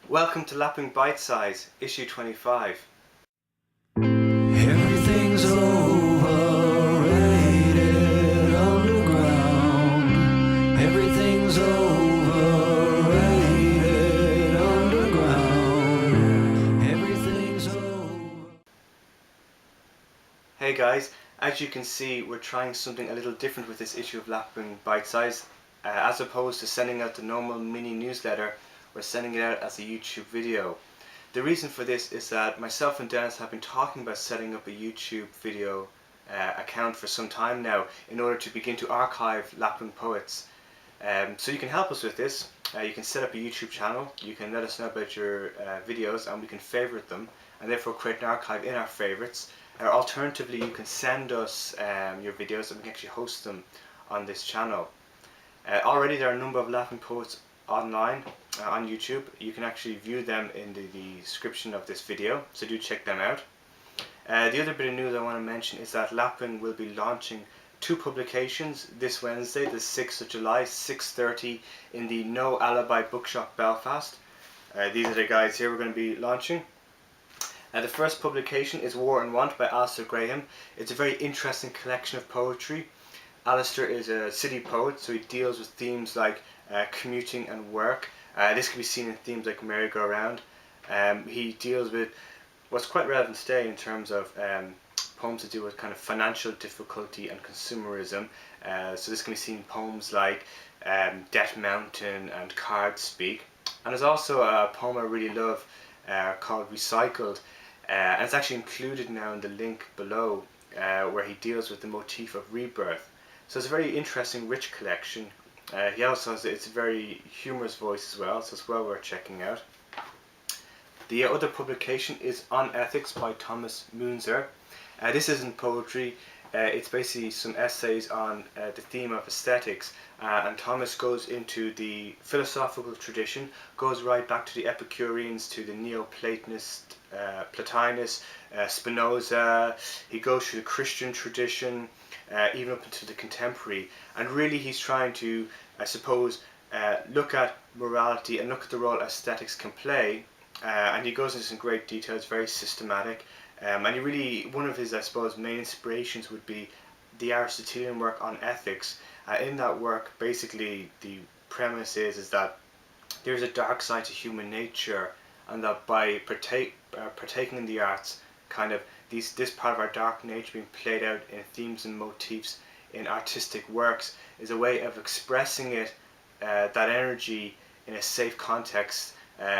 Welcome to Lapwing Bite Size, issue 25. Everything's overrated underground. Everything's overrated underground. Everything's Hey guys, as you can see, we're trying something a little different with this issue of Lapwing Bite Size. As opposed to sending out the normal mini newsletter, we're sending it out as a YouTube video. The reason for this is that myself and Dennis have been talking about setting up a YouTube video account for some time now in order to begin to archive Lapwing poets. So you can help us with this. You can set up a YouTube channel, you can let us know about your videos, and we can favourite them and therefore create an archive in our favourites. Alternatively, you can send us your videos and we can actually host them on this channel. Already there are a number of Lapwing poets online on YouTube. You can actually view them in the description of this video, so do check them out. The other bit of news I want to mention is that Lapwing will be launching two publications this Wednesday, the 6th of July, 6:30 in the No Alibis Bookshop, Belfast. These are the guys here we're going to be launching. The first publication is War and Want by Alistair. It's a very interesting collection of poetry. Alistair is a city poet, so he deals with themes like commuting and work. This can be seen in themes like merry-go-round. He deals with what's quite relevant today in terms of poems to do with kind of financial difficulty and consumerism. So this can be seen in poems like Debt Mountain and Card Speak. And there's also a poem I really love called Recycled, and it's actually included now in the link below where he deals with the motif of rebirth. So it's a very interesting, rich collection. He also has it's a very humorous voice as well, so it's well worth checking out. The other publication is On Ethics by Muinzer. This isn't poetry, it's basically some essays on the theme of aesthetics, and Thomas goes into the philosophical tradition, goes right back to the Epicureans, to the Neoplatonist, Plotinus, Spinoza. He goes through the Christian tradition, even up into the contemporary, and really he's trying to, I suppose, look at morality and look at the role aesthetics can play, and he goes into some great details, very systematic, and he really, one of his, I suppose, main inspirations would be the Aristotelian work on ethics. In that work, basically the premise is that there's a dark side to human nature, and that by partaking in the arts, kind of this part of our dark nature being played out in themes and motifs in artistic works is a way of expressing it, that energy, in a safe context,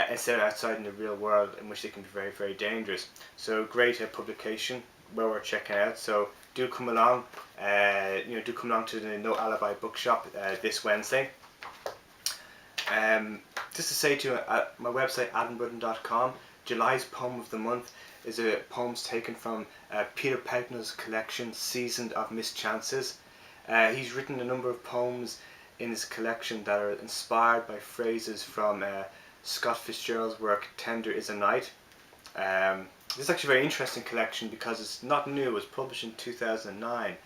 instead of outside in the real world, in which they can be very, very dangerous. So great publication, well worth checking out. So do come along, do come along to the No Alibis Bookshop this Wednesday. Just to say to you, at my website adamrudden.com, July's poem of the month is poems taken from Peter Pegnall's collection Seasoned of Mischances. He's written a number of poems in his collection that are inspired by phrases from Scott Fitzgerald's work Tender is a Night. This is actually a very interesting collection because it's not new. It was published in 2009,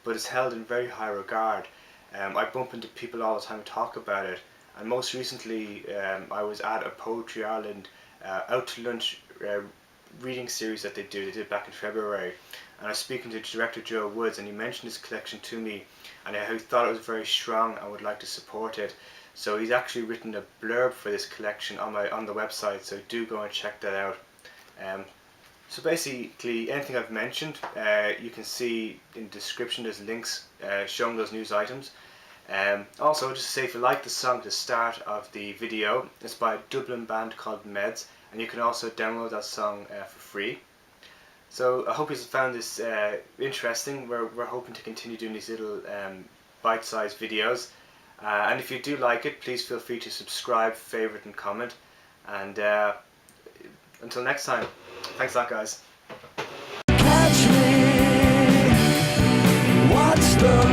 but it's held in very high regard. I bump into people all the time who talk about it, and most recently I was at a Poetry Ireland Out to Lunch reading series that they did back in February, and I was speaking to Director Joe Woods, and he mentioned his collection to me, and I thought it was very strong and would like to support it. So he's actually written a blurb for this collection on the website, so do go and check that out. So basically anything I've mentioned, you can see in the description. There's links showing those news items. Also, just to say, if you like the song at the start of the video, it's by a Dublin band called Meds, and you can also download that song for free. So I hope you found this interesting. We're hoping to continue doing these little bite-sized videos, and if you do like it, please feel free to subscribe, favorite and comment, and until next time, thanks a lot guys. catch me. What's the